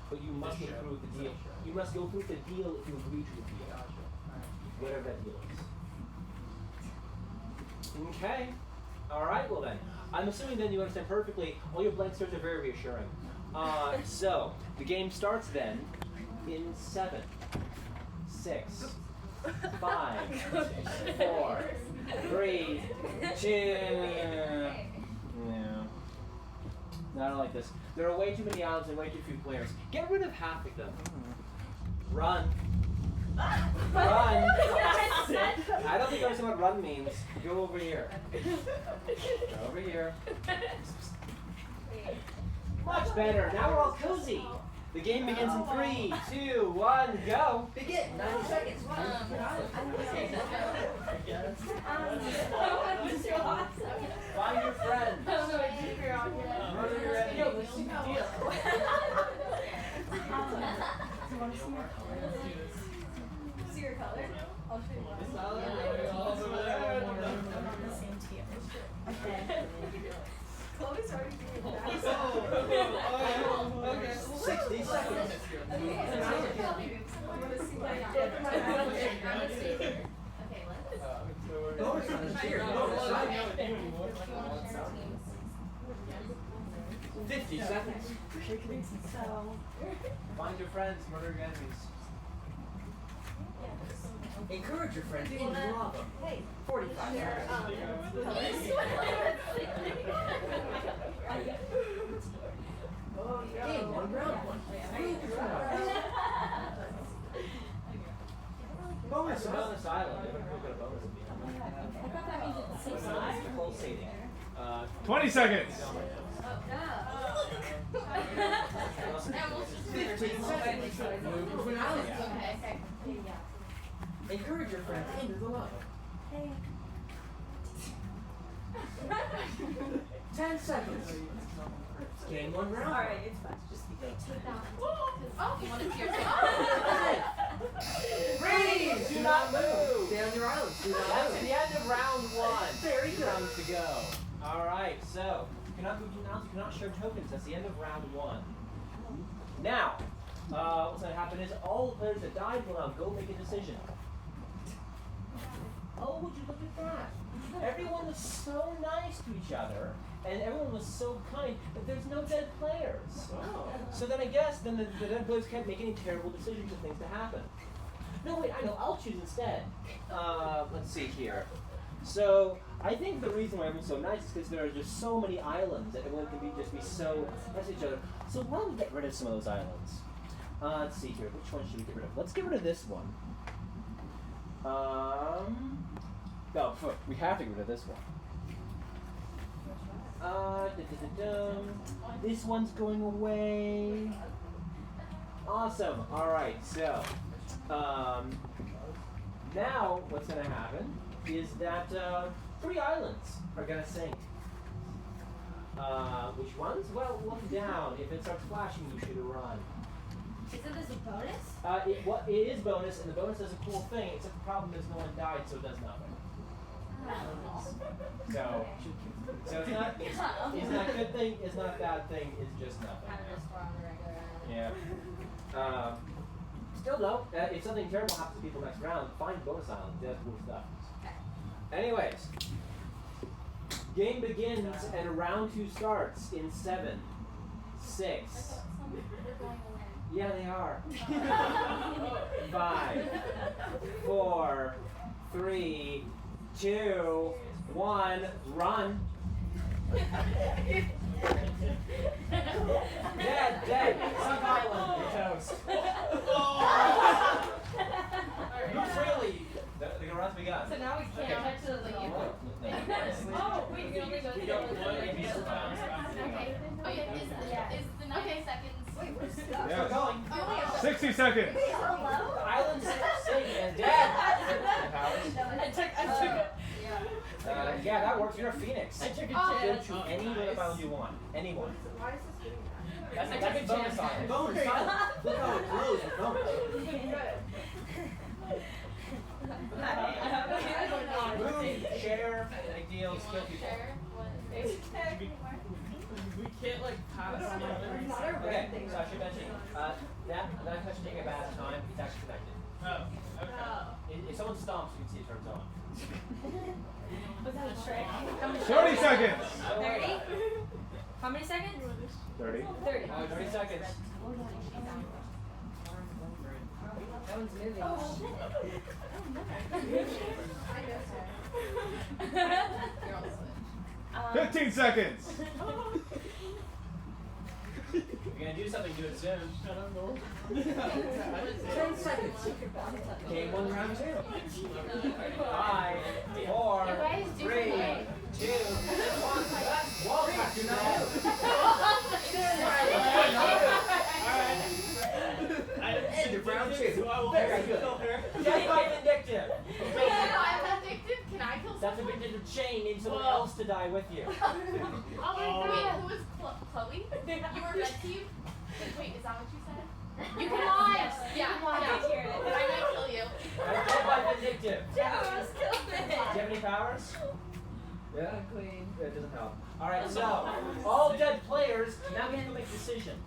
but you must go through the deal. You must go through the deal if you agree to the deal. Whatever that deal is. Okay. Alright, well then. I'm assuming then you understand perfectly. All your blank stares are very reassuring. So, the game starts then in 7, 6, 5, 4, 3, 2. Yeah. No, I don't like this. There are way too many islands and way too few players. Get rid of half of them. Run. Run. I don't think I understand what run means. Go over here. Go over here. Much better. Now we're all cozy. The game begins in 3, 2, 1, go. Begin. 90 seconds. Find your friends. Murder your enemies. See your color? I'll show you one. Same team. Okay. Chloe's already doing that. Okay. 60 seconds. Okay, 50 seconds. Find your friends, murder your enemies. Encourage your friends, even if you love them. 45 seconds. Game 1, round 1. Bonus island. We've got a bonus at the end. Pulsating. 20 seconds. 15 seconds. Move to an island. Okay. Encourage your friends into the love. 10 seconds. Game 1 round. Alright, it's fine. Just take that one. Oh, you want to see your Freeze! Do not move. Stay on your island. Do not move. That's the end of round 1. Very good. Rounds to go. Alright, so you cannot move your mouse, you cannot share tokens. That's the end of round 1. Now, what's going to happen is all the players that died will now go make a decision. Oh, would you look at that? Everyone was so nice to each other, and everyone was so kind that there's no dead players. Oh. So then I guess then the dead players can't make any terrible decisions of things to happen. No, wait, I know, I'll choose instead. Let's see here. So I think the reason why everyone's so nice is because there are just so many islands that everyone can just be so nice to each other. So why don't we get rid of some of those islands? Let's see here. Which one should we get rid of? Let's get rid of this one. No, we have to get rid of this one. This one's going away. Awesome. All right. So now what's going to happen is that 3 islands are going to sink. Which ones? Well, look down. If it starts flashing, you should run. Isn't this a bonus? It is bonus, and the bonus does a cool thing, except the problem is no one died, so it does nothing. So it's not a good thing, it's not a bad thing, it's just nothing. Kind of just for on the regular. Yeah. Still though, if something terrible happens to people next round, find bonus islands, that's cool stuff. Okay. Anyways, game begins and round 2 starts in 7, 6. Yeah, they are. 5, 4, 3, 2, 1, run. Dead. Sunk island, you're toast. Move freely. The round's begun. So now we can't touch the leaf. No. Oh, wait, we only go to the don't leaf. want to be so fast. Okay. Oh, yeah, is the 90 seconds. Wait, we're stuck. Still going. 60 seconds. Hello? Island sink and dead. I took it. Yeah, that works. You're a phoenix. I took a Go chance. to any island you want. Anyone. Why is this doing That's I took a bonus chance. island. Bonus island. Look how it glows with bonus. Move, share, big deal, skill people. Share. We can't like pass. that? Not a Okay, red thing. so I should mention That question taking a bad time. It's actually connected. Oh, okay. If someone stomps, you can see it turns on. Was that a trick? 30 seconds. 30? How many seconds? 30. 30. 30 seconds. That one's moving. Oh, shit. 15 seconds. If you're gonna do something, do it soon. 10 seconds. Okay, one round 2. 5, 4, 3, 2, 1. Walcott, do not End of round 2. Very good. Death by vindictive. I'm vindictive. Can I kill That's a someone? vindictive chain. Need someone else to die with you. Oh my god. Wait, who was Chloe? You were meant to? Wait, is that what you said? You can lie. Yes. Yeah, You can lie. yeah. I might kill you. Death by vindictive. Yes, kill Do you have any powers? Yeah. Queen. It doesn't help. Alright, so all dead players now get to make a decision.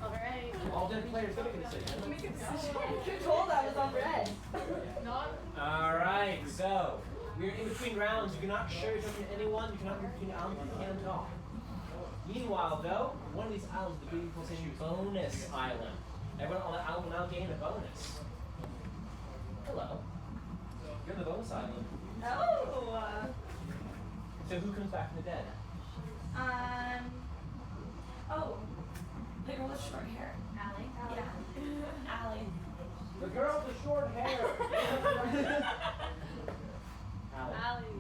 Alright. All dead players go make a decision. Who told I was on red? Not. Alright, so we're in between rounds. You cannot share your token to anyone. You cannot move between islands. You can talk. Meanwhile, though, one of these islands is the Beauty Pulsation bonus island. Everyone on that island will now gain a bonus. Hello. You're the bonus island. Oh. So who comes back from the dead? Oh. The girl with short hair. Allie? Yeah. Allie. The girl with the short hair. Allie.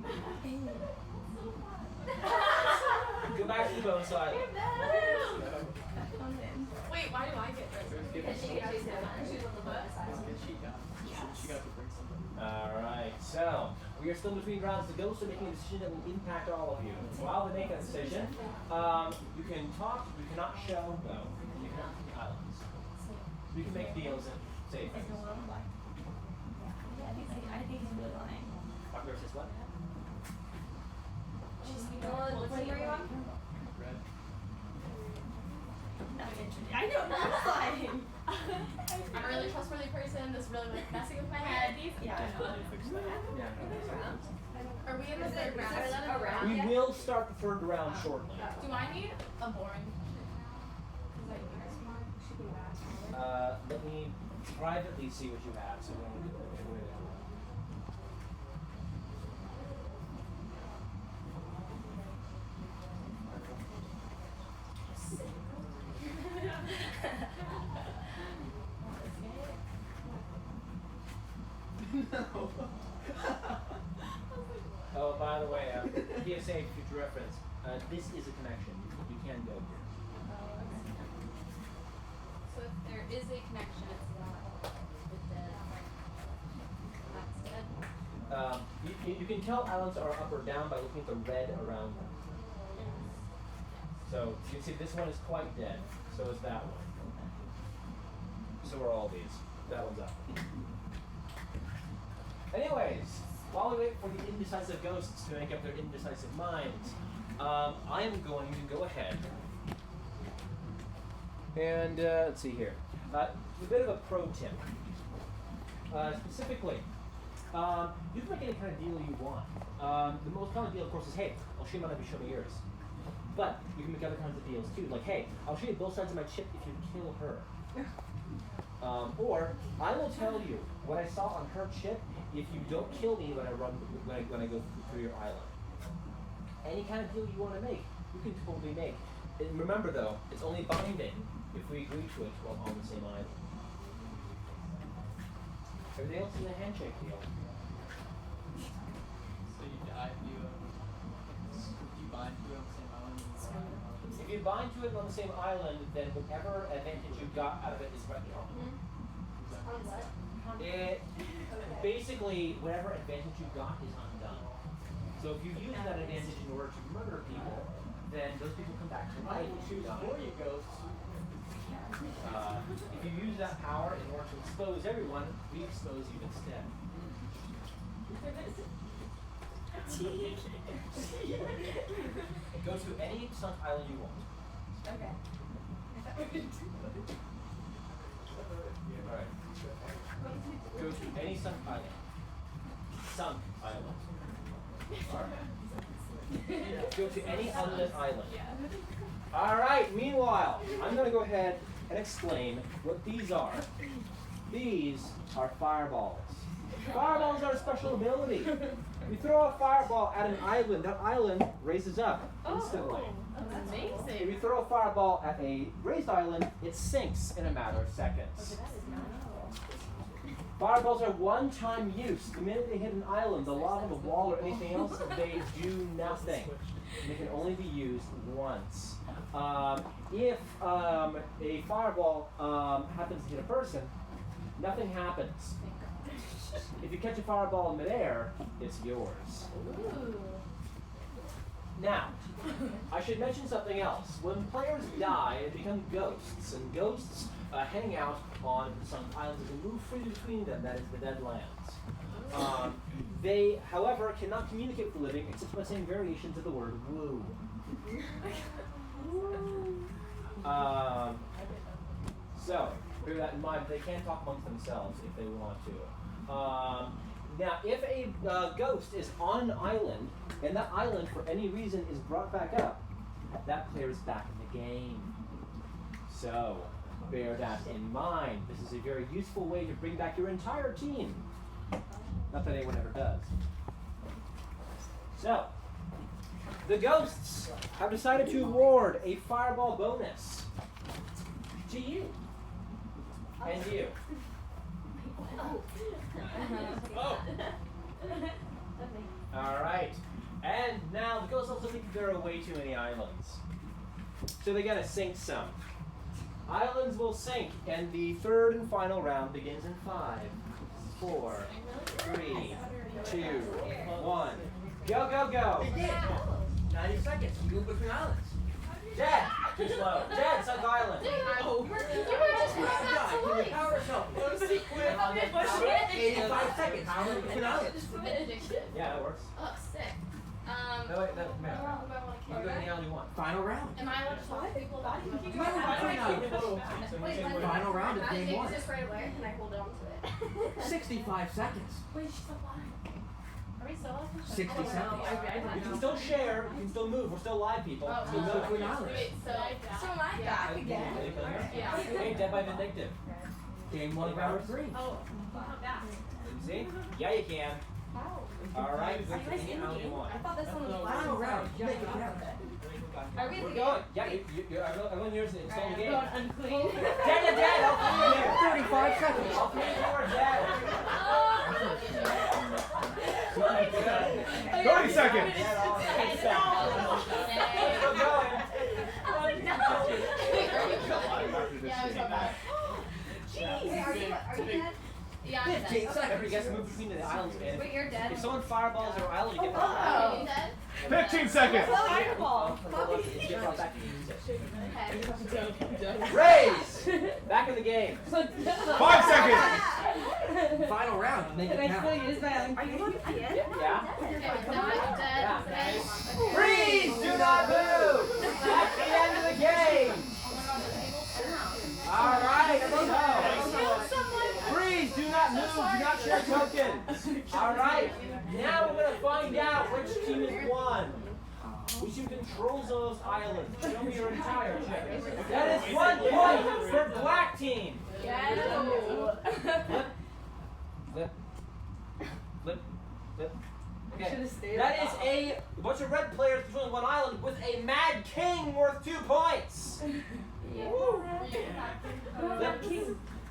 Go back to the bonus island. Wait, why do I get this? Because she got she's on the bonus island. She got to bring something. Alright, so we are still between rounds. The ghosts are making a decision that will impact all of you. While they make that decision, you can talk, you cannot show, no. You cannot be islands. You can make deals and say things. I think he's really lying. Talk versus what? What flavor are you on? Red. That's interesting. I know, that's lying. I'm a really trustworthy person. This really like messing with my head. Yeah, I know. Are we in the third round? We will start the third round shortly. Do I need a boring? Let me privately see what you have. So Oh, by the way, PSA future reference. This is a connection. You can go here. So if there is a connection, it's not with the that's dead. You can tell islands are up or down by looking at the red around them. So you can see this one is quite dead. So is that one. So are all these. That one's up. Anyways, while we wait for the indecisive ghosts to make up their indecisive minds, I am going to go ahead and let's see here. A bit of a pro tip. Specifically, you can make any kind of deal you want. The most common deal, of course, is, hey, I'll show you mine if you show me yours. But you can make other kinds of deals too, like, hey, I'll show you both sides of my chip if you kill her. Or I will tell you what I saw on her chip if you don't kill me when I go through your island. Any kind of deal you want to make, you can totally make. And remember though, it's only binding if we agree to it while on the same island. Everything else is a handshake deal. So you die if you bind to it on the same island. If you bind to it on the same island, then whatever advantage you got out of it is right now. Basically, whatever advantage you got is undone. So if you use that advantage in order to murder people, then those people come back to life. Before you go. If you use that power in order to expose everyone, we expose you instead. Go to any sunk island you want. Okay. sunk island. Go to any unlit island. All right, meanwhile, I'm going to go ahead and explain what these are. These are fireballs. Fireballs are a special ability. You throw a fireball at an island, that island raises up instantly. That's amazing. If you throw a fireball at a raised island, it sinks in a matter of seconds. Fireballs are one-time use. The minute they hit an island, the lava, the wall, or anything else, they do nothing. They can only be used once. If a fireball happens to hit a person, nothing happens. If you catch a fireball in midair, it's yours. Ooh. Now, I should mention something else. When players die, they become ghosts, and ghosts hang out on the sunk islands and move freely between them, that is the dead lands. They, however, cannot communicate with the living except by saying variations of the word woo. So, bear that in mind. They can talk amongst themselves if they want to. Now, if a ghost is on an island, and that island, for any reason, is brought back up, that player is back in the game. So, bear that in mind. This is a very useful way to bring back your entire team. Not that anyone ever does. So, the ghosts have decided to award a fireball bonus to you. And you. Oh. All right. And now the ghosts also think there are way too many islands. So they gotta sink some. Islands will sink, and the third and final round begins in 5, 4, 3, 2, 1. Go, go, go. 90 seconds. You move between islands. Jed, too slow. Jed, sunk island. Oh. You were just Can you power yourself? 85 seconds. How many between islands? Yeah, that works. Oh, sick. No, wait, that doesn't matter. You can go any island you want. Final round. Am I allowed to talk to people about it? Final round of game 1. This right away, and I hold on to it. 65 seconds. Wait, she's still alive. Are we still alive? 60 seconds. You can still share, you can still move. We're still live, people. Oh, Still no. move between islands. Wait, so am I back again? Yeah. Hey, Dead by Vindictive. Game 1, round 3. Oh, I'm back. See? Yeah, you can. All right, go to any island you want. I thought this one was Final round. You make it count. Are we We're going. Yeah, everyone here's it. It's still in the game. unclean? Dad, I'll come in here. 35 seconds. I'll come in here, Dad. 30 seconds. We're going. Are you dead? Yeah, I'm 15 dead. seconds. Everybody gets to move between the islands, man. Wait, you're dead? If someone fireballs your island, you get Oh. Are you dead? 15 seconds. Fireball. You get brought back to use it. Okay. Raise! Back in the game. 5 seconds. Final round. Make it count. Are you at the end? Yeah? Okay, so I'm dead. Okay. Freeze! Do not move! That's the end of the game! Alright, so. Freeze! Do not move! Do not share tokens! Alright, now we're going to find out which team has won. We should control those islands. Show me your entire chip. That is 1 point for black team. Flip. Flip. Flip. Flip. Okay. That is a bunch of red players controlling one island with a Mad King worth 2 points. Flip.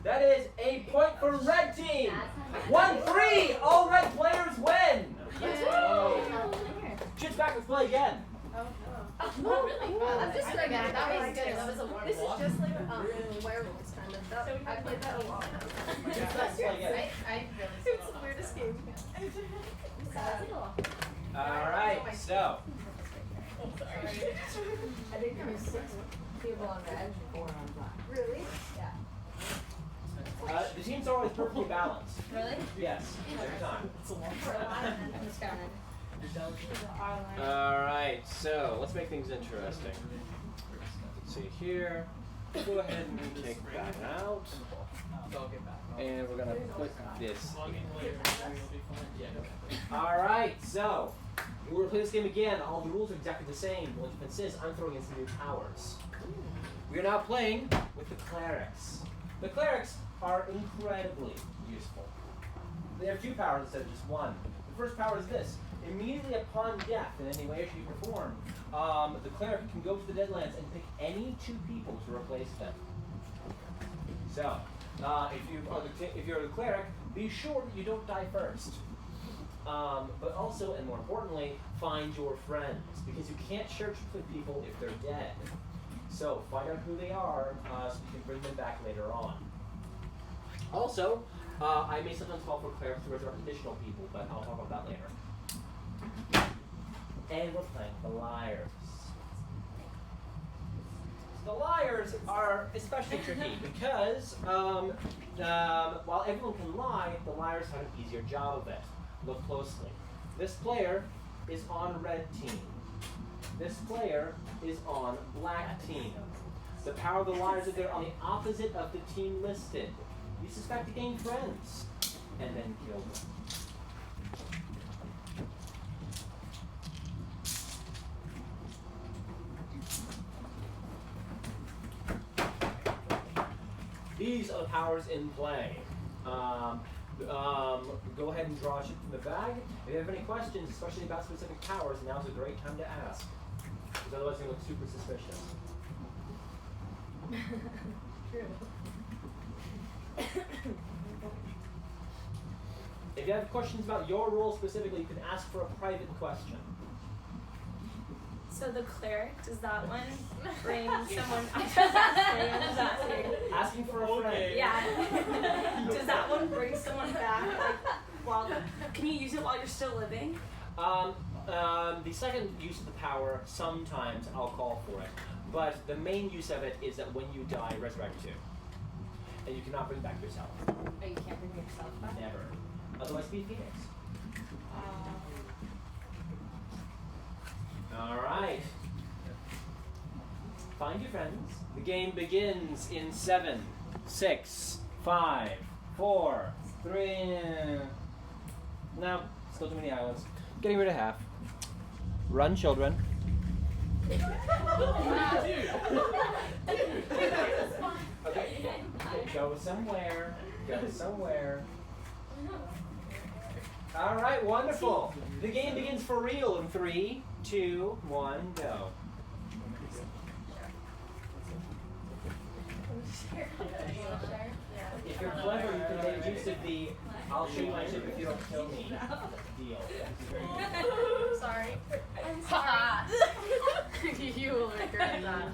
That is a point for red team. 1-3. All red players win. Chip's back. Let's play again. Oh, really? I'm just I forgetting. that was good. That was a warm This is walk. just like werewolves kind of. I played that a lot. Let's play again. I It's the weirdest game. Alright, so. I think there was 6 people on red and 4 on black. Really? Yeah. The teams are always perfectly balanced. Really? Yes, every time. This guy. Alright, so let's make things interesting. Let's see here. go ahead and take that out. I'll get back. And we're gonna put this in. Yeah. Alright, so we're gonna play this game again. All the rules are exactly the same. The only difference is I'm throwing in some new powers. We are now playing with the clerics. The clerics are incredibly useful. They have 2 powers instead of just 1. The first power is this. Immediately upon death, in any way, shape, or form, the cleric can go to the Deadlands and pick any 2 people to replace them. So, if you're the cleric, be sure that you don't die first. But also, and more importantly, find your friends, because you can't share troops with people if they're dead. So find out who they are so you can bring them back later on. Also, I may sometimes call for clerics to resurrect additional people, but I'll talk about that later. And we're playing the liars. The liars are especially tricky because while everyone can lie, the liars have an easier job of it. Look closely. This player is on red team. This player is on black team. The power of the liars is they're on the opposite of the team listed. You suspect to gain friends and then kill them. These are the powers in play. Go ahead and draw a shit from the bag. If you have any questions, especially about specific powers, now's a great time to ask. Because otherwise you're going to look super suspicious. True. If you have questions about your role specifically, you can ask for a private question. So the cleric, does that one bring someone? I'm just asking. Asking for a friend. Yeah. Does that one bring someone back? Like, can you use it while you're still living? The second use of the power, sometimes I'll call for it. But the main use of it is that when you die, resurrect you. And you cannot bring back yourself. Oh, you can't bring yourself back? Never. Otherwise, be Phoenix. All right. Find your friends. The game begins in 7, 6, 5, 4, 3. No, still too many islands. Getting rid of half. Run, children. Okay. Go somewhere. Go somewhere. All right, wonderful. The game begins for real in 3, 2, 1, go. If you're clever, you can make use of the "I'll show you my chip if you don't kill me" deal. Sorry. I'm sorry. You will regret that.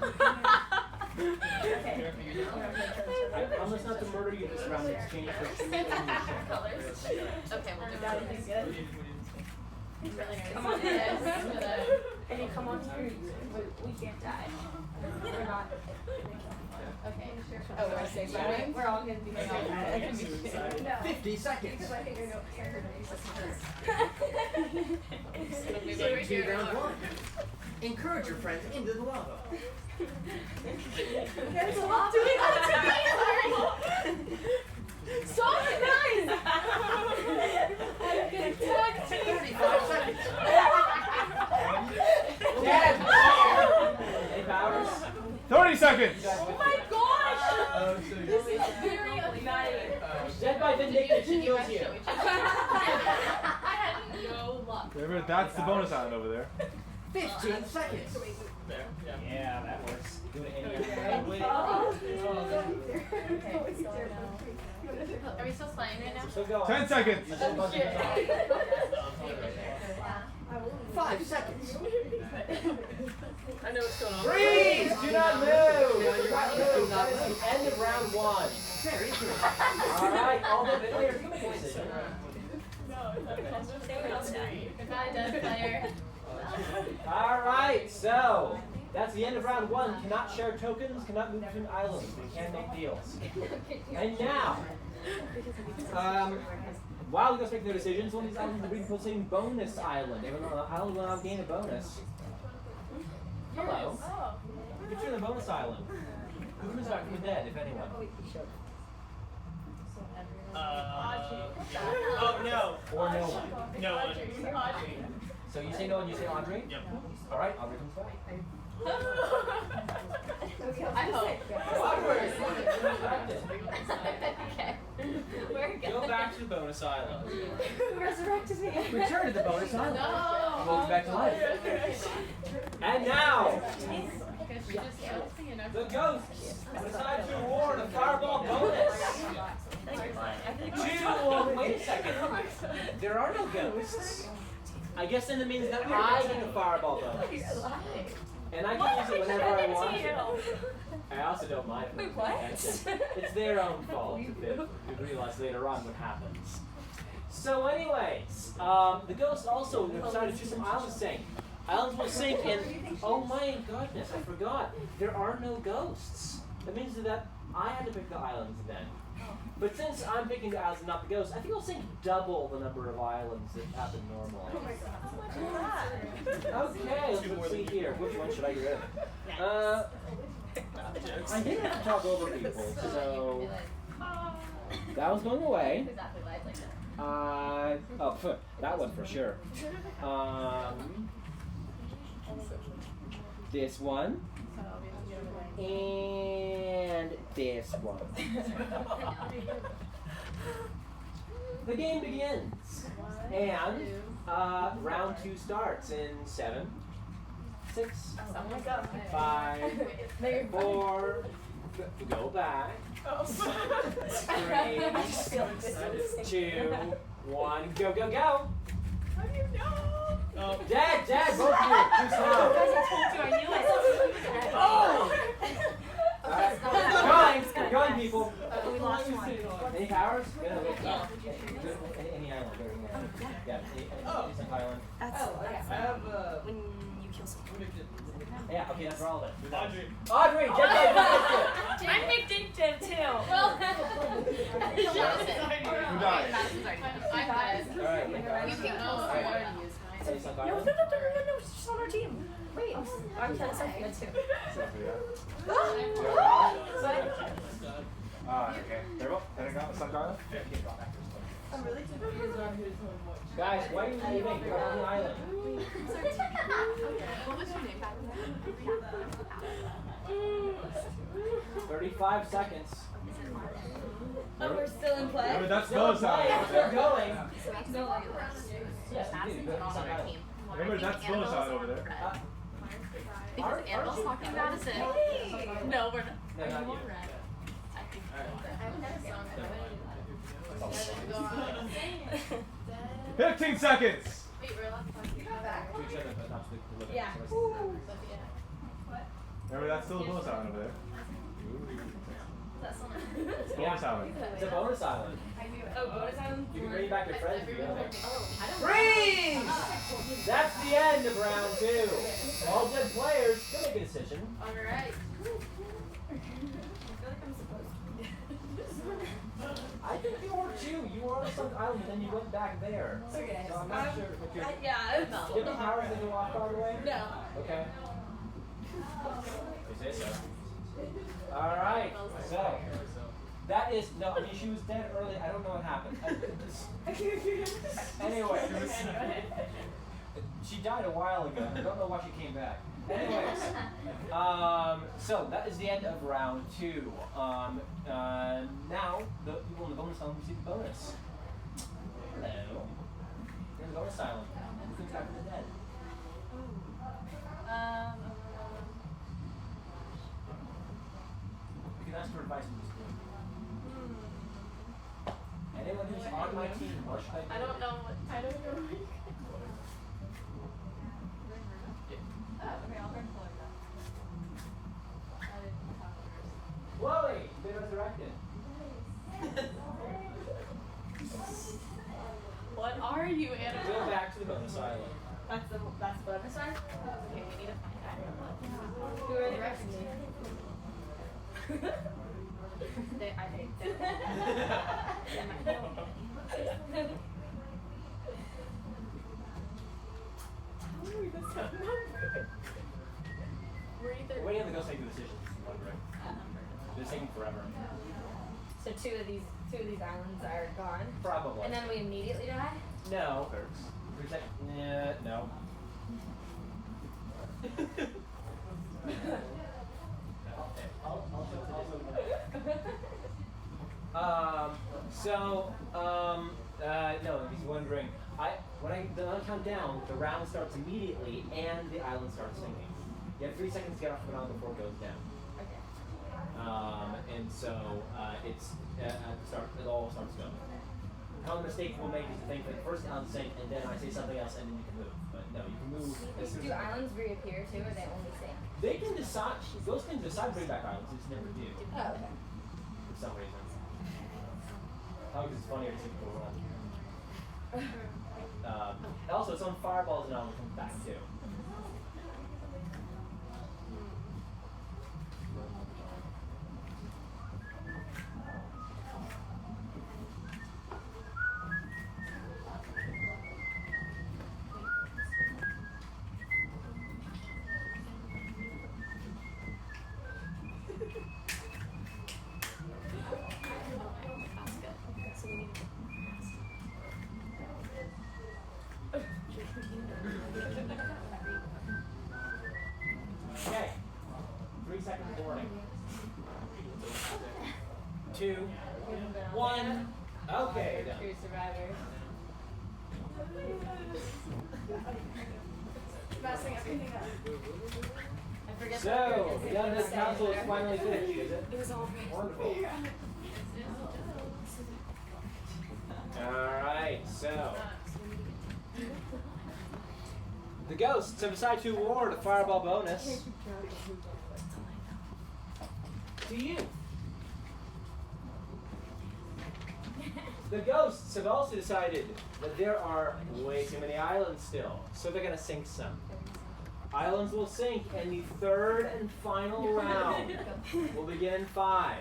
I promise not to murder you this round in exchange for shooting you in your ship. Colors. Okay, we'll do That would be colors. good. Really nice. Come on, Yes. And you come on here, we can't die. We're not. Okay. Oh, we're saying that? We're all gonna be No. 50 seconds. I think you're Into round 1. Encourage your friends into the lava. There's a lot to it. Stop it, guys! I'm gonna tag team. 35 seconds. Dad! Any powers? 30 seconds. Oh my gosh! This is very upsetting. Dead by vindictive, she kills you. I had no luck. Remember, that's the bonus island over there. 15 seconds. There, yeah. Yeah, that works. Do it any Are we still playing right now? We're still going. 10 seconds. There's still a bunch of us on. 5 seconds. I know what's going on. Freeze! Do not move! Do not move. That is the end of round 1. Very good. Alright, all the players can make a decision. Goodbye, dead player. Alright, so that's the end of round 1. Cannot share tokens, cannot move between islands, but we can make deals. And now, while you guys make their decisions, one of these islands will be posting bonus island. Everyone on the island will now gain a bonus. Hello. Oh. You're in the bonus island. Who Who comes back from the dead, if anyone? Oh no. Or no one. No one. So you say no and you say Audrey? Yep. Alright, Audrey comes back. I hope. Audrey! Okay. We're good. Go back to the bonus island. Who resurrected me? Return to the bonus island. No. Welcome back to life. And now, the ghosts decide to award a fireball bonus. Wait a second. There are no ghosts. I guess then it means that I get the fireball bonus. And I can use it whenever I want to. I also don't mind. Wait, what? It's their own fault if they realize later on what happens. So anyways, the ghosts also decided to do some island sink. Islands will sink and, oh my goodness, I forgot. There are no ghosts. That means that I had to pick the islands then. But since I'm picking the islands and not the ghosts, I think I'll sink double the number of islands that happen normally. Okay, let's see here. Which one should I get rid of? I didn't have to talk over people, so that was going away. That one for sure. This one. And this one. The game begins. And round 2 starts in 7, 6, 5, 4, go back, 3, 2, 1, go, go, go! Dad, both of you, too slow. Alright, going, people. We lost one. Any powers? Any island, yeah, any island. That's I have when you kill someone. Yeah, okay, that's all of it. Audrey. Audrey, Jet Lag I'm vindictive too. Well, Who died? I'm dead. Alright, You can go. Any Sunk No, Island? she's on our team. Wait, I'm killing Sophia too. Okay. There we go. There we go. Sunk Island. I'm really confused on who's on what. Guys, why are you leaving? You're on the island. What was your name back then? 35 seconds. Oh, we're still in play? Remember, that's Still bonus playing, island. still going. Yes, you do. Go to Sunk Island. Remember, that's bonus island over there. Because Annabelle's talking about is it? No, we're not. No, not you. I think so. 15 seconds. Wait, we're allowed to talk To each other, but not to the living. Yeah. Remember, that's still a bonus island over there. It's bonus island. It's a bonus island. Oh, bonus island? You can bring back your friends if you want. Oh, Freeze! That's the end of round 2. All dead players, go make a decision. alright. I think you were too. You were on a Sunk Island and then you went back there. Okay. So I'm not sure what you're... Yeah. Do you have any powers that you walked all the way? No. Okay. You say so. Alright, so... That is... No, I mean, she was dead early. I don't know what happened. Anyway. She died a while ago. I don't know why she came back. Anyways. So, that is the end of round 2. Now, the people in the bonus island receive the bonus. Hello. You're in the bonus island. Who comes back from the dead? You can ask for advice from this group. Anyone who's on my team, what should I do? I don't know what. I don't know. Chloe, been resurrected. What are you, Annabelle? Go back to the bonus island. That's the bonus one? Okay, we need to find out. Who are the rest of me? I think We're waiting on the ghost to make the decisions. So two of these islands are gone. Probably. And then we immediately die? No. 3 seconds. Yeah, no. No, he's wondering. When I count down, the round starts immediately and the island starts singing. You have 3 seconds to get off the island before it goes down. Okay. And so it all starts going. The common mistake we'll make is to think that first island sink and then I say something else and then you can move. But no, you can move as soon as Do islands reappear too, or they only sink? they can decide. Those can decide to bring back islands. It's never do. Oh, okay. For some reason. Probably 'cause it's funnier to see people run. Also, it's on fireballs and island comes back too. Okay. 3 seconds warning. 2, 1. Okay. Done. True survivor. Messing everything up. I forget So, the Undead Council is finally finished, is it? It was all Wonderful. Alright, so. The ghosts have decided to award a fireball bonus to you. The ghosts have also decided that there are way too many islands still, so they're going to sink some. Islands will sink in the third and final round. We'll begin in 5,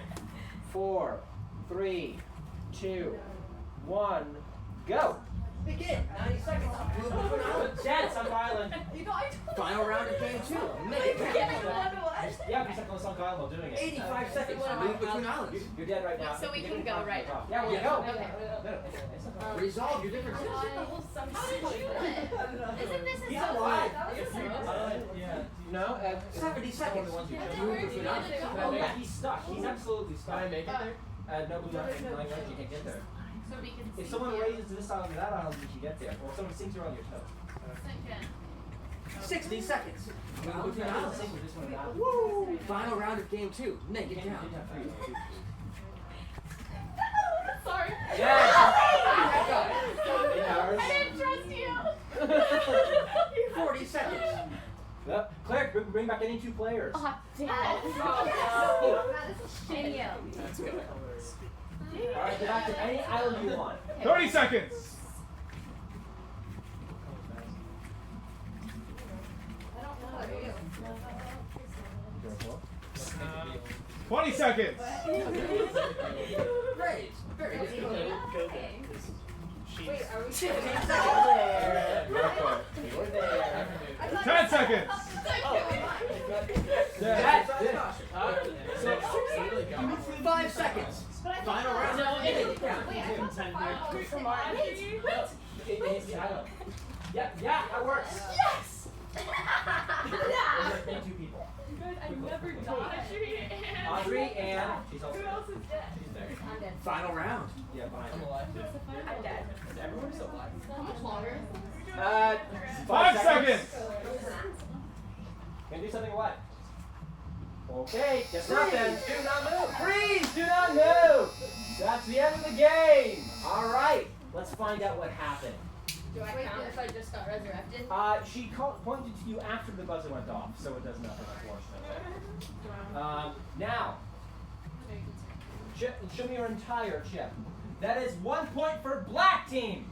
4, 3, 2, 1, go. Begin. 90 seconds. Move to an island. Chad, Sunk Island. You know, I don't. Final round of game 2. Make it Get count. what? Yeah, we stuck on Sunk Island while doing it. 85 seconds. Move between islands. You're dead right now. So we can go right now. Yeah, we'll Yeah. go. Okay. No. Resolve your differences. How did you win? Isn't this a Yeah, solo? why? Yeah. No, 70 seconds. One of the ones you Move chose. between islands. Oh, yeah, he's stuck. He's absolutely stuck. Can I make it there? No, but you can't get there. So we can If see someone it. raises to this island or that island, you can get there. Or if someone sinks around your toe. Sink in. 60 seconds. Move between Sink islands. with this one or that. Woo! Final round of game 2. Make You it can't count. have three. Sorry. Yes! 8 I hours. didn't trust you. 40 seconds. Yep. Claire, bring back any 2 players. Oh, damn. Shitty you. That's good. Alright, get back to any island you want. 30 seconds. I don't know. Are you? 20 seconds. Great. Very good. Wait, are we 15 You're seconds. there. You're there. 10 seconds. That's it. 5 seconds. Final round. Make it count. Wait, I thought the fireball was from It is the island. Yeah, that works. Yes! There's 2 people. You guys, I never died. Audrey and she's also Who else is dead? she's there. I'm dead. Final round. Yeah, behind I'm you. alive. I'm dead. Everyone's still alive. How much longer? 5 seconds. Can you do something what? Okay, guess not then. Do not move. Freeze! Do not move! That's the end of the game! Alright, let's find out what happened. Do I count if I just got resurrected? She pointed to you after the buzzer went off, so it does nothing, unfortunately. Now, show me your entire chip. That is 1 point for black team.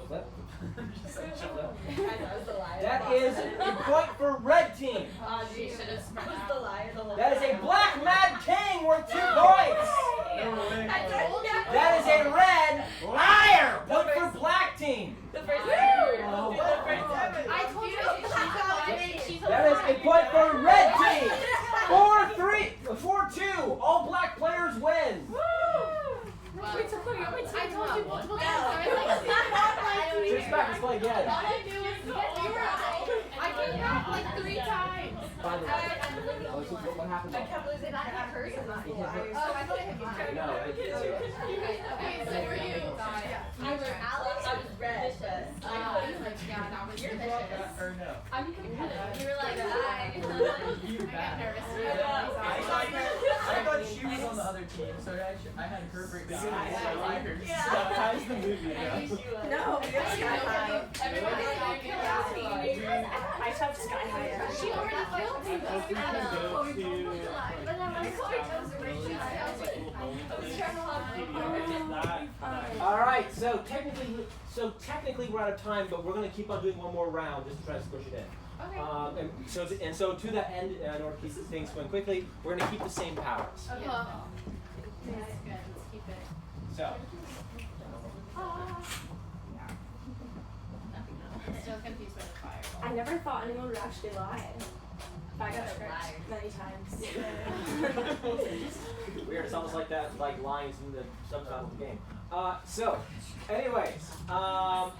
Flip. That is a point for red team. She should have spread out. The liar, the liar. That is a black mad king worth 2 points. That is a red liar. Point for black team. The first Oh, I told you she's a that is a point for red team. 4-3, 4-2. All black players What happened? I kept losing Did that hit hers or not? Oh, I thought it hit mine. No, it hits you. Okay, so were you? You were Alex. I was red, but Yeah, that was You your brought vicious. that or no? I'm competitive. You were like, hi. You I got bad. nervous. I thought she was on the other team, so I had her break down. So I heard. How's the movie, bro? No, we have Sky High. Everybody I have Sky High. She already failed me. All right, so technically we're out of time, but we're going to keep on doing one more round just to try to squish it in. Okay. And so to that end, in order to keep things going quickly, we're going to keep the same powers. Okay. That's good. Let's keep it. So, Still confused by the fireball. I never thought anyone would actually lie. I got tricked many times. weird. It's almost like that, like lines in the subtitle of the game. Anyways, while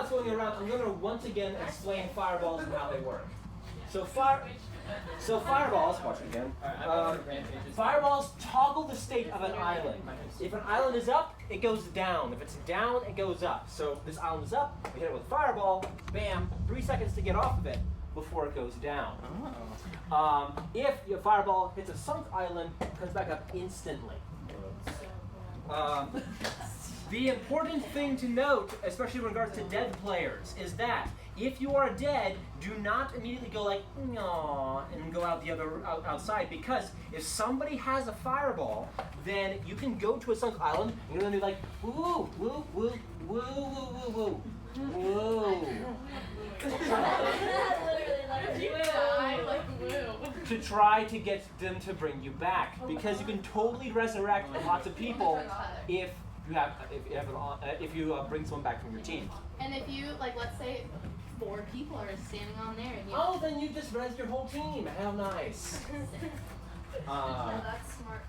it's going around, I'm going to once again explain fireballs and how they work. So fireballs, watch it again. Fireballs toggle the state of an island. If an island is up, it goes down. If it's down, it goes up. So this island is up, we hit it with a fireball, bam, 3 seconds to get off of it before it goes down. If your fireball hits a sunk island, it comes back up instantly. The important thing to note, especially in regards to dead players, is that if you are dead, do not immediately go like, "Aw," and go out the outside, because if somebody has a fireball, then you can go to a sunk island and you're gonna do like, woo, woo, woo, woo, woo, woo, woo, woo. To try to get them to bring you back, because you can totally resurrect lots of people if you bring someone back from your team. And if you, like, let's say 4 people are standing on there and you... Oh, then you just res your whole team. How nice. that's smart.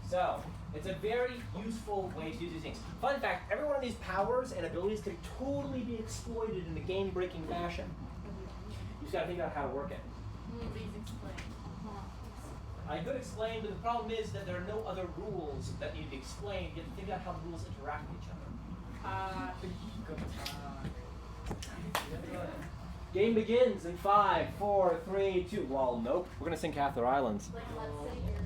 So, it's a very useful way to do these things. Fun fact, every one of these powers and abilities can totally be exploited in a game-breaking fashion. You just gotta figure out how to work it. Please explain. I could explain, but the problem is that there are no other rules that need to be explained. You have to figure out how the rules interact with each other. Game begins in 5, 4, 3, 2. Well, nope. We're gonna sing Cather Islands. Like, let's say you're...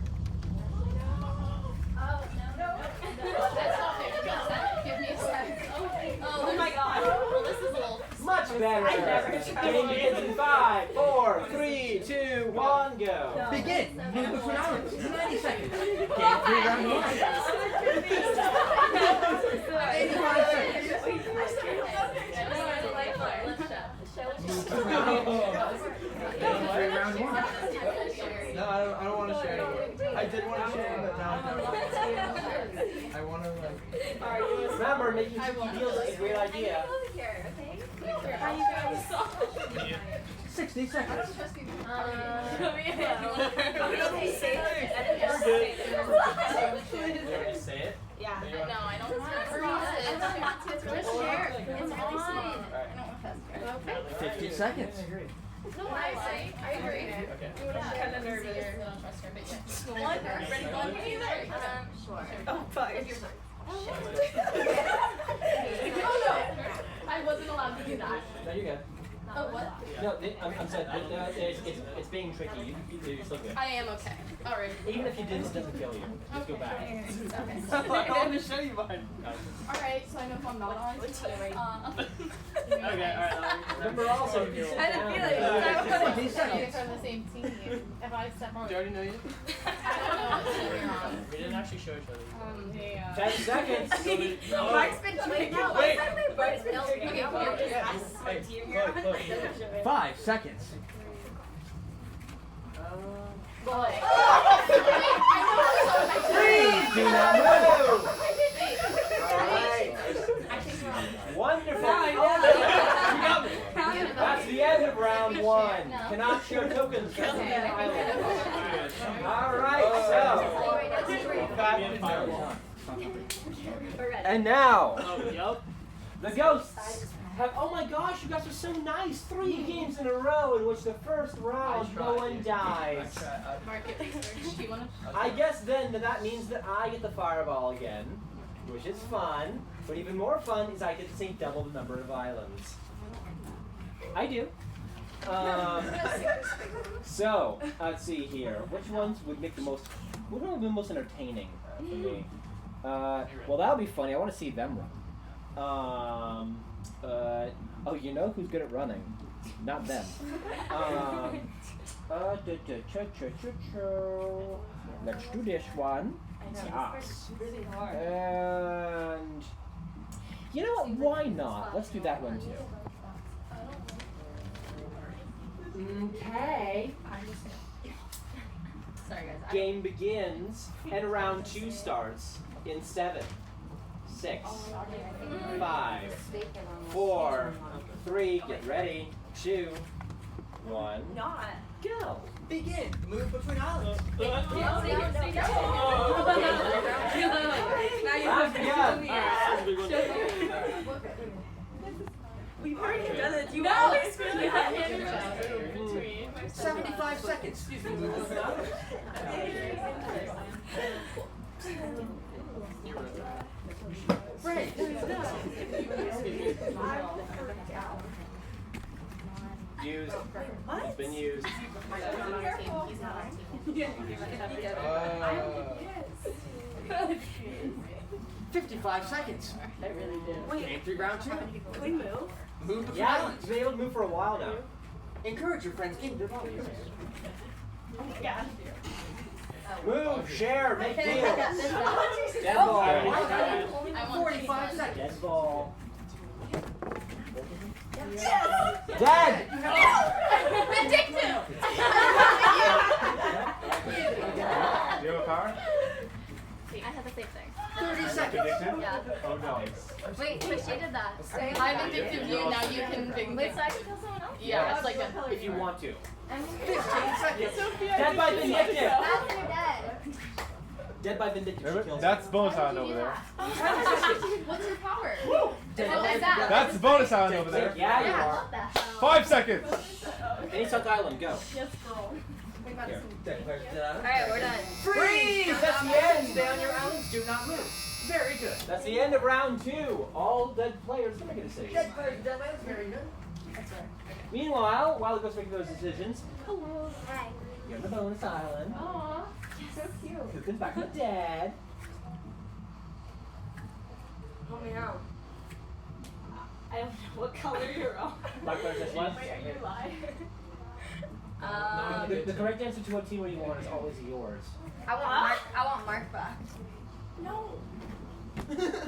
That's not fair. Give me a second. Oh my god. Well, this is a little... Much better. Game begins in 5, 4, 3, 2, 1, go. Begin. Move between islands. 90 seconds. Game 3, round 1. 85 seconds. Game 3, round 1. No, I don't want to share anymore. I did want to share, but now I don't. I want to like. Remember, making tricky deals is a great idea. 60 seconds. Say it. Yeah. No, I don't want to. Just share. It's fine. I don't want to. 50 seconds. No, I agree. Okay. Kind of nervous. I don't trust her, but yeah. Ready, one, Sure. Oh, fine. Oh no! I wasn't allowed to do that. No, you're good. Oh, what? No, I'm saying it's being tricky. You're still good. I am okay. Alright. Even if you did, it doesn't kill you. Just go back. I want to show you mine. Alright, so I know who I'm not on. Okay, alright. Remember also, you can sit I didn't down. feel it. I was from the same team. If I step on Do you already know you? I don't know what team you're on. We didn't actually show each other. 10 seconds. Mark's been doing it. Wait. Mark's been doing it. Hey, look. 5 seconds. Please do not move. Alright. Wonderful. That's the end of round 1. Cannot share tokens. Alright, so. And now, Oh, yup. the ghosts Oh my gosh, you guys are so nice. 3 games in a row in which the first round no one dies. Market research. Do you want to? I guess then that means that I get the fireball again, which is fun. But even more fun is I get to say double the number of islands. I do. So let's see here. Which ones would make the most? Which one would be the most entertaining for me? Well, that'll be funny. I want to see them run. Oh, you know who's good at running? Not them. Let's do this one. Yes. And you know what? Why not? Let's do that one too. Okay. Sorry, guys. Game begins and round 2 starts in 7, 6, 5, 4, 3. Get ready. 2, 1. Not. Go. Begin. Move between islands. Round begun. We've already done it. You No, always it's really yeah. hard between. 75 seconds. Excuse me. Move between islands. Frank. Used. What? It's been used. He's not on team. 55 seconds. I really did. Wait, Game 3, round 2. can we move? Move between Yeah, islands. you've been able to move for a while now. Encourage your friends into the volleyball. Oh my god. Move, share, make deals. Dead Oh, ball. I want 45 to seconds. Dead ball. Yes! Dead! Vindictive! You have a power? I had the same thing. 30 seconds. Predicted? Yeah. Oh no. Wait, but she did that. I vindictive you, now you can vindictive. Wait, so I can tell someone else? Yeah, it's like a... If you want to. 15 seconds. Dead by vindictive. That's your dead. Dead by vindictive. She kills That's you. bonus island over there. What's your power? Dead What by is that? That's the bonus island over there. Yeah, you Yeah, I are. love that. 5 seconds. Any Sunk Island, go. Yes, girl. Here. Alright, we're done. Freeze! That's the end. Stay on your islands. Do not move. Very good. That's the end of round 2. All dead players make a decision. Dead bird, dead islands. Very good. Meanwhile, while the ghosts making those decisions, Hello. Hi. you're on the bonus island. Aww. So cute. Who comes back from the dead? Help me out. I don't know what color you're on. Black player says what? Wait, are you live? The correct answer to what team you want is always yours. I want Mark back. No.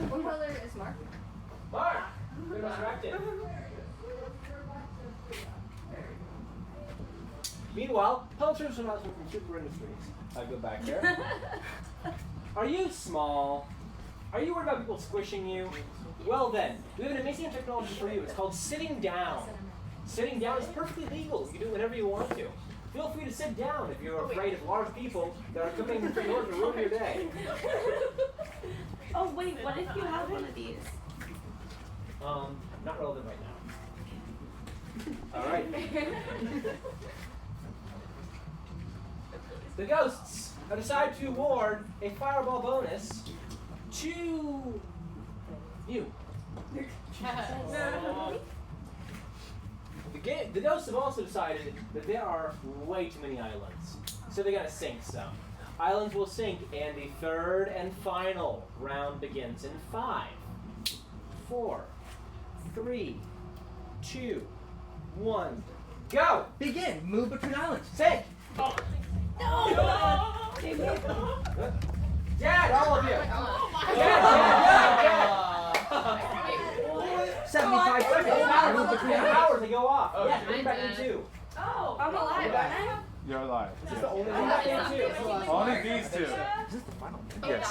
What color is Mark? Mark! You're resurrected. Meanwhile, Pelters announcement from Super Industries. I'll go back there. Are you small? Are you worried about people squishing you? Well then, we have an amazing technology for you. It's called sitting down. Sitting down is perfectly legal. You can do it whenever you want to. Feel free to sit down if you're afraid of large people that are coming in your to ruin your day. Oh wait, what if you have one of these? Not relevant right now. All right. The ghosts have decided to award a fireball bonus to you. The ghosts have also decided that there are way too many islands, so they're gonna sink some. Islands will sink, and the third and final round begins in 5, 4, 3, 2, 1, go! Begin. Move between islands. Sink! No! Dad, all of you! Oh my Dad! 75 seconds. Move between islands. Hours to go off. Oh, Yeah, shit. bring back in 2. Oh, I'm alive, aren't I? You're alive. This is the only I'm one not back in 2. Only these two. Is this the final? Yes.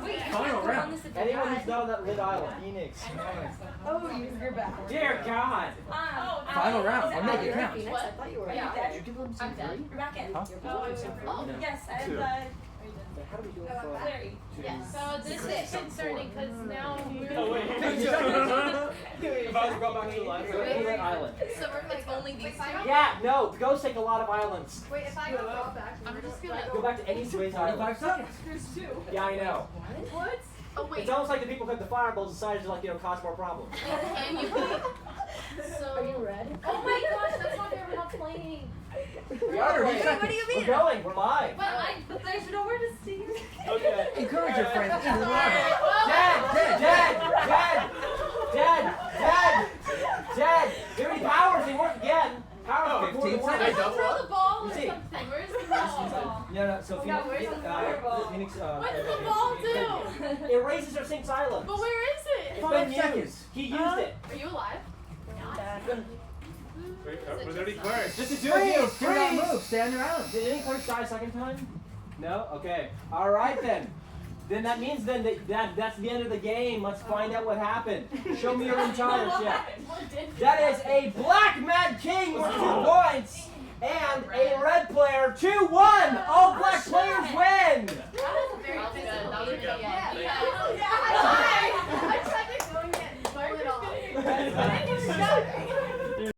Wait, Final round. Anyone who's not on that lit island. Phoenix. oh, you're back. Dear God! Final round. I'll make it count. What? Are you Yeah. dead? Did you give them I'm dead. You're back in. Huh? Oh, Oh. yes, I have Two. the... But how do we go No, I'm from back. to Yes. So this is concerning because now we're. Oh, wait. If I was to go back to the line. Go to England Island? So we're like only these If I two. go- Yeah, no, ghosts take a lot of islands. Wait, if I go back, I'm just gonna- Go back to any space island. 45 seconds. There's two. Yeah, I know. What? Oh wait. It's almost like the people who took the fireballs decided to, like, you know, cause more problems. Can you play? So. Are you ready? Oh my gosh, that's not fair. We're not playing. We are Wait, ready. what do you We're going. We're live. But there's nowhere to see. Okay. Encourage your friends into the lava. Dad! Give me powers, they work again. Powers before the 15 win. seconds. Let's throw the ball or You see. something. Where's the ball? No, so Yeah, where's the fireball? Phoenix, What does the ball do? It raises or sinks islands. But where is it? It's 5 been seconds. used. He used it. Are you alive? Was there any clerks? Just to do it. Freeze! Do not Freeze! move. Stay on your island. Did any clerks die a second time? No? Okay. Alright then. Then that means then that's the end of the game. Let's find out what happened. Show me your entire ship. That is a black Mad King with 2 points and a red player 2-1. All black players win. That was a very physical game.